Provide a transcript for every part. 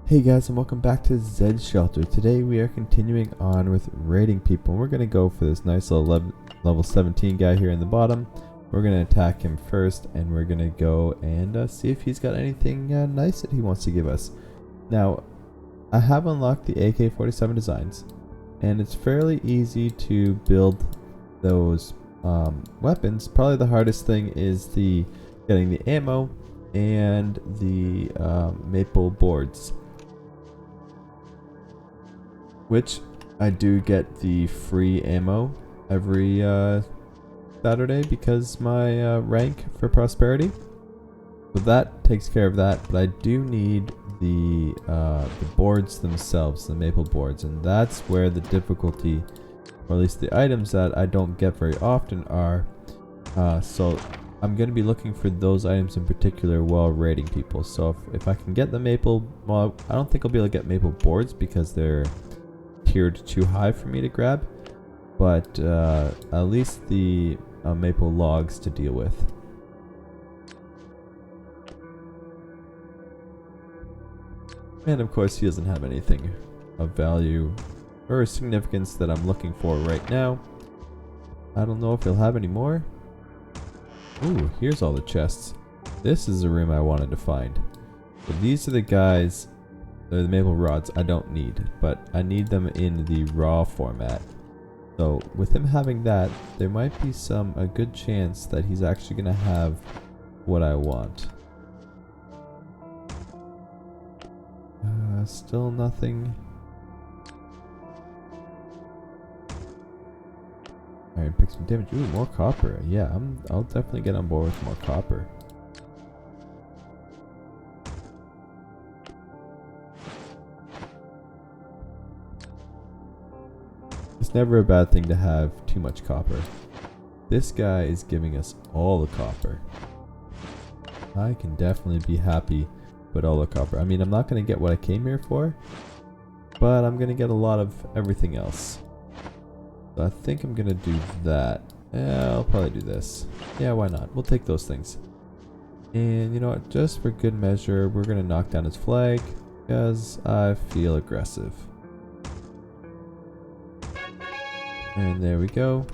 Hey guys, and welcome back to Zed's Shelter. Today we are continuing on with raiding people. We're going to go for this nice little level 17 guy here in the bottom. We're going to attack him first, and we're going to go and see if he's got anything nice that he wants to give us. Now, I have unlocked the AK-47 designs, and it's fairly easy to build those weapons. Probably the hardest thing is getting the ammo and the maple boards, which I do get the free ammo every Saturday because my rank for prosperity. So that takes care of that, but I do need the boards themselves, the maple boards, and that's where the difficulty, or at least the items that I don't get very often are. So I'm going to be looking for those items in particular while raiding people. So if I can get the maple, well, I don't think I'll be able to get maple boards because they're tiered too high for me to grab, but at least the maple logs to deal with. And of course he doesn't have anything of value or significance that I'm looking for right now. I don't know if he'll have any more. Ooh, here's all the chests. This is the room I wanted to find. So these are the guys. They're the maple rods I don't need, but I need them in the raw format. So with him having that, there might be a good chance that he's actually going to have what I want. Still nothing. Alright, pick some damage. Ooh, more copper. Yeah, I'll definitely get on board with more copper. It's never a bad thing to have too much copper. This guy is giving us all the copper. I can definitely be happy with all the copper. I mean, I'm not going to get what I came here for, but I'm going to get a lot of everything else. So I think I'm going to do that. Yeah, I'll probably do this. Yeah, why not? We'll take those things. And you know what? Just for good measure, we're going to knock down his flag because I feel aggressive. And there we go.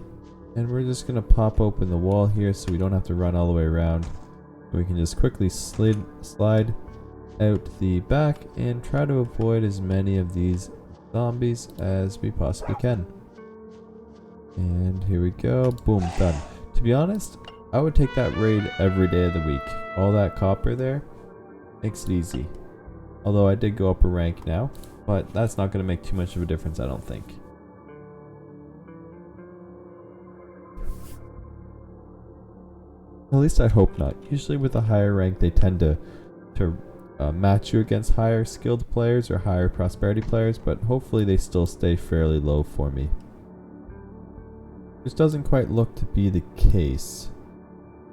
And we're just going to pop open the wall here so we don't have to run all the way around. We can just quickly slide out the back and try to avoid as many of these zombies as we possibly can. And here we go. Boom, done. To be honest, I would take that raid every day of the week. All that copper there makes it easy. Although I did go up a rank now, but that's not going to make too much of a difference, I don't think. At least I hope not. Usually with a higher rank they tend to match you against higher skilled players or higher prosperity players, but hopefully they still stay fairly low for me. This doesn't quite look to be the case.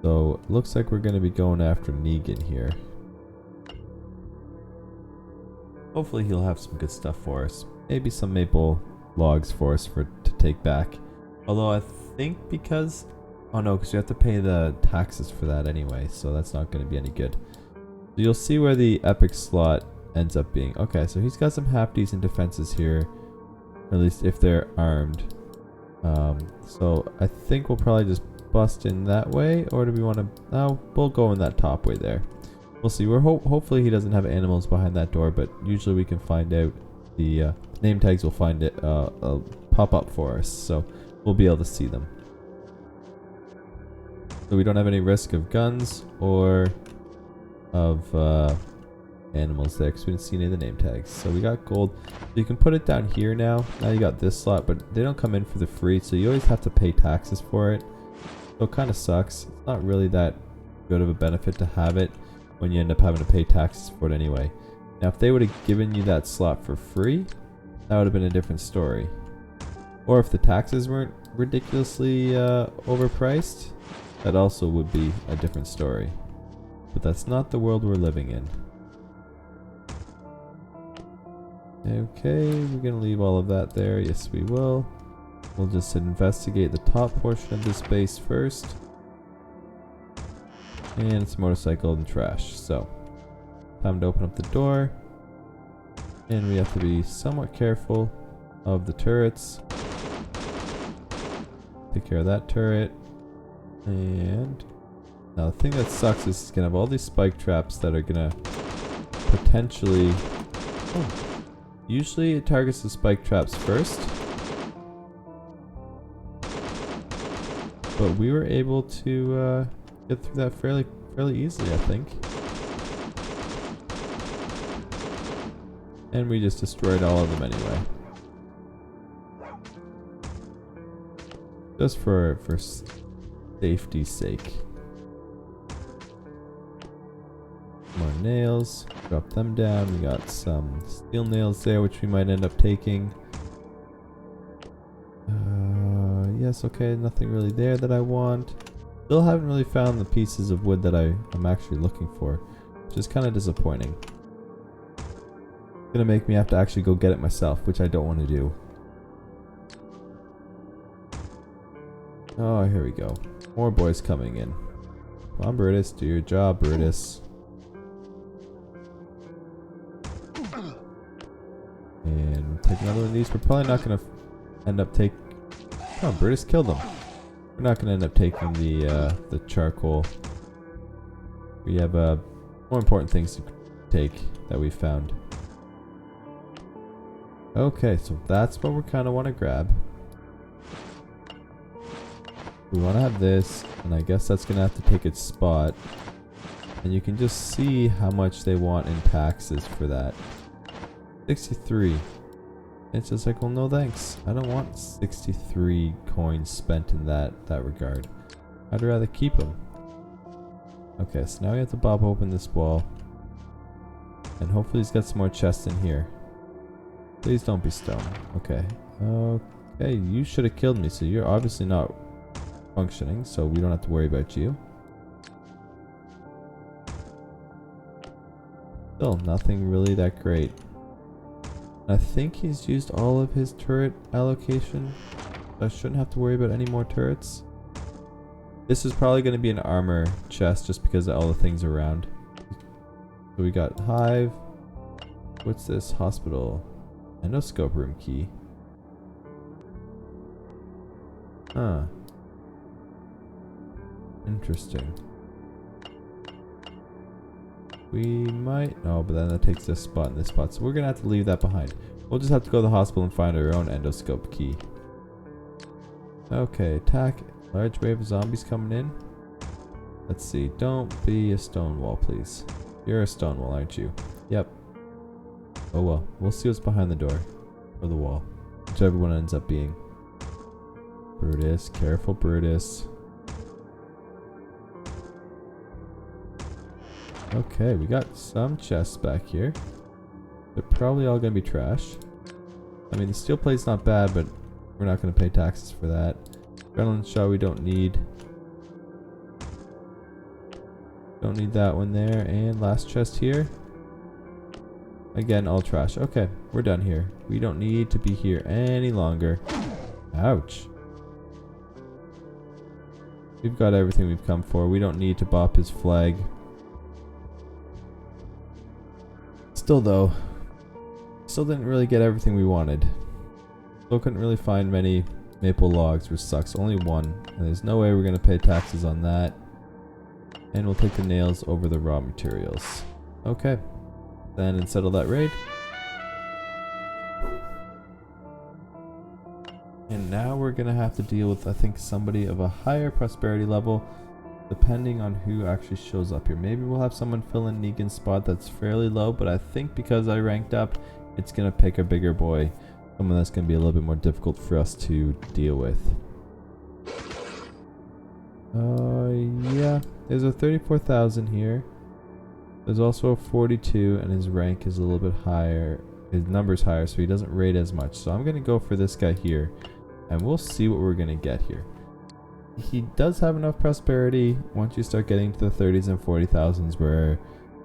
So it looks like we're going to be going after Negan here. Hopefully he'll have some good stuff for us. Maybe some maple logs for us to take back. Although I think because... Oh no, because you have to pay the taxes for that anyway, so that's not going to be any good. So you'll see where the epic slot ends up being. Okay, so he's got some half decent defenses here, or at least if they're armed. So I think we'll probably just bust in that way, or do we want to... No, we'll go in that top way there. We'll see. Hopefully he doesn't have animals behind that door, but usually we can find out. The name tags will find it pop up for us, so we'll be able to see them. So we don't have any risk of guns or of animals there because we didn't see any of the name tags. So we got gold. So you can put it down here now. Now you got this slot, but they don't come in for the free, so you always have to pay taxes for it. So it kind of sucks. It's not really that good of a benefit to have it when you end up having to pay taxes for it anyway. Now if they would have given you that slot for free, that would have been a different story. Or if the taxes weren't ridiculously overpriced, that also would be a different story. But that's not the world we're living in. Okay, we're going to leave all of that there. Yes, we will. We'll just investigate the top portion of this base first. And it's a motorcycle and trash. So, time to open up the door. And we have to be somewhat careful of the turrets. Take care of that turret. And now the thing that sucks is it's gonna have all these spike traps that are gonna potentially... Oh, usually it targets the spike traps first. But we were able to get through that fairly easily, I think. And we just destroyed all of them anyway. Just for safety's sake. More nails. Drop them down. We got some steel nails there, which we might end up taking. Yes, okay, nothing really there that I want. Still haven't really found the pieces of wood that I'm actually looking for, which is kind of disappointing. It's gonna make me have to actually go get it myself, which I don't want to do. Oh, here we go. More boys coming in. Come on, Brutus, do your job, Brutus. And take another one of these. We're probably not gonna end up taking... Oh, Brutus killed them. We're not gonna end up taking the charcoal. We have more important things to take that we found. Okay, so that's what we kind of want to grab. We want to have this, and I guess that's gonna have to take its spot. And you can just see how much they want in taxes for that. 63. It's just like, well, no thanks. I don't want 63 coins spent in that regard. I'd rather keep them. Okay, so now we have to pop open this wall. And hopefully he's got some more chests in here. Please don't be stone. Okay. Okay, you should have killed me, so you're obviously not functioning, so we don't have to worry about you. Still, nothing really that great. I think he's used all of his turret allocation. I shouldn't have to worry about any more turrets. This is probably going to be an armor chest just because of all the things around. So we got hive. What's this? Hospital. Endoscope room key. Huh. Interesting. We might... Oh, but then that takes this spot and this spot. So we're going to have to leave that behind. We'll just have to go to the hospital and find our own endoscope key. Okay, attack. Large wave of zombies coming in. Let's see. Don't be a stone wall, please. You're a stone wall, aren't you? Yep. Oh well. We'll see what's behind the door. Or the wall. Whichever one ends up being. Brutus. Careful, Brutus. Okay, we got some chests back here. They're probably all going to be trash. I mean, the steel plate's not bad, but we're not going to pay taxes for that. Adrenaline shot we don't need. Don't need that one there. And last chest here. Again, all trash. Okay, we're done here. We don't need to be here any longer. Ouch. We've got everything we've come for. We don't need to bop his flag. Still though, still didn't really get everything we wanted. Still couldn't really find many maple logs, which sucks. Only one. And there's no way we're going to pay taxes on that. And we'll take the nails over the raw materials. Okay. Then and settle that raid. And now we're going to have to deal with, I think, somebody of a higher prosperity level. Depending on who actually shows up here. Maybe we'll have someone fill in Negan's spot that's fairly low, but I think because I ranked up, it's going to pick a bigger boy. Someone that's going to be a little bit more difficult for us to deal with. Yeah. There's a 34,000 here. There's also a 42, and his rank is a little bit higher. His number's higher, so he doesn't rate as much. So I'm going to go for this guy here, and we'll see what we're going to get here. He does have enough prosperity once you start getting to the 30s and 40,000s where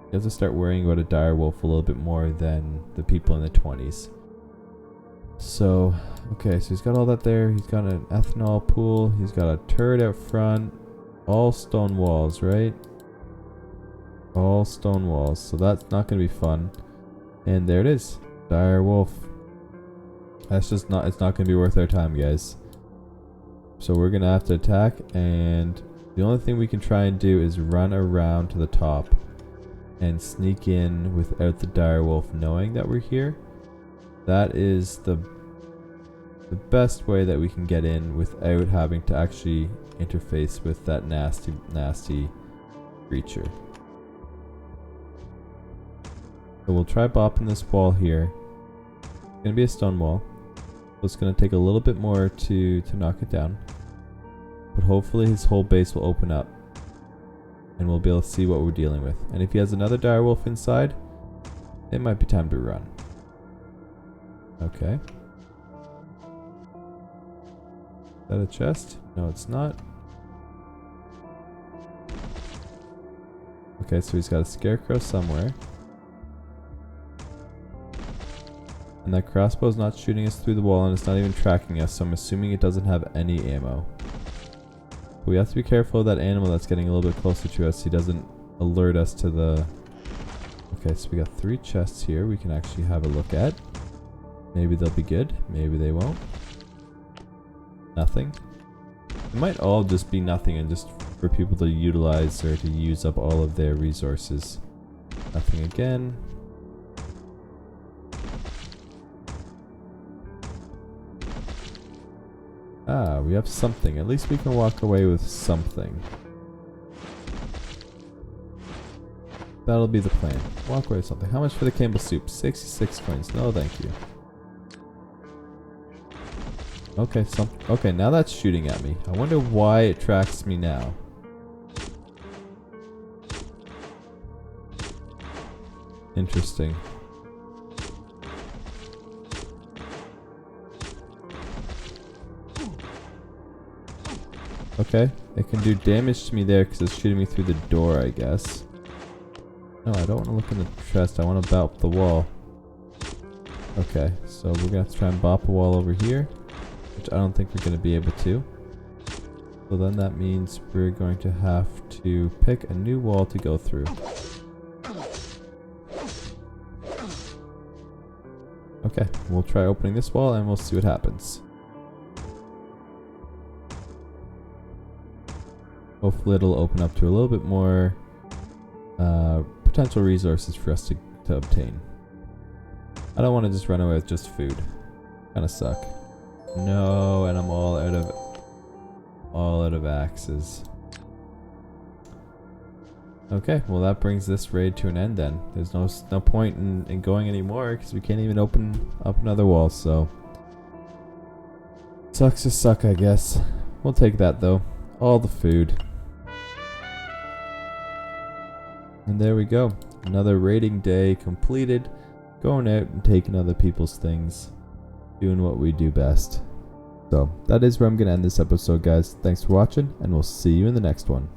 you have to start worrying about a dire wolf a little bit more than the people in the 20s. So, okay, so he's got all that there. He's got an ethanol pool. He's got a turret out front. All stone walls, right? All stone walls. So that's not going to be fun. And there it is. Dire wolf. That's just not, it's not going to be worth our time, guys. So we're going to have to attack, and the only thing we can try and do is run around to the top and sneak in without the dire wolf knowing that we're here. That is the best way that we can get in without having to actually interface with that nasty creature. So we'll try bopping this wall here. It's gonna be a stone wall, so it's gonna take a little bit more to knock it down, but hopefully his whole base will open up and we'll be able to see what we're dealing with. And if he has another dire wolf inside, it might be time to run. Okay. Is that a chest? No, it's not. Okay, so he's got a scarecrow somewhere. And that crossbow is not shooting us through the wall, and it's not even tracking us, so I'm assuming it doesn't have any ammo. But we have to be careful of that animal that's getting a little bit closer to us. He doesn't alert us to the... Okay, so we got 3 chests here we can actually have a look at. Maybe they'll be good, maybe they won't. Nothing. It might all just be nothing and just for people to utilize or to use up all of their resources. Nothing again. Ah, we have something. At least we can walk away with something. That'll be the plan. Walk away with something. How much for the Campbell soup? 66 coins. No, thank you. Okay, okay, now that's shooting at me. I wonder why it tracks me now. Interesting. Okay, it can do damage to me there because it's shooting me through the door, I guess. No, I don't want to look in the chest. I want to bop the wall. Okay, so we're going to have to try and bop a wall over here, which I don't think we're going to be able to. So then that means we're going to have to pick a new wall to go through. Okay, we'll try opening this wall and we'll see what happens. Hopefully it'll open up to a little bit more potential resources for us to obtain. I don't want to just run away with just food. Kinda suck. No, and I'm all out of axes. Okay, well that brings this raid to an end then. There's no point in going anymore because we can't even open up another wall, so sucks to suck, I guess. We'll take that though. All the food. And there we go. Another raiding day completed. Going out and taking other people's things. Doing what we do best. So, that is where I'm going to end this episode, guys. Thanks for watching, and we'll see you in the next one.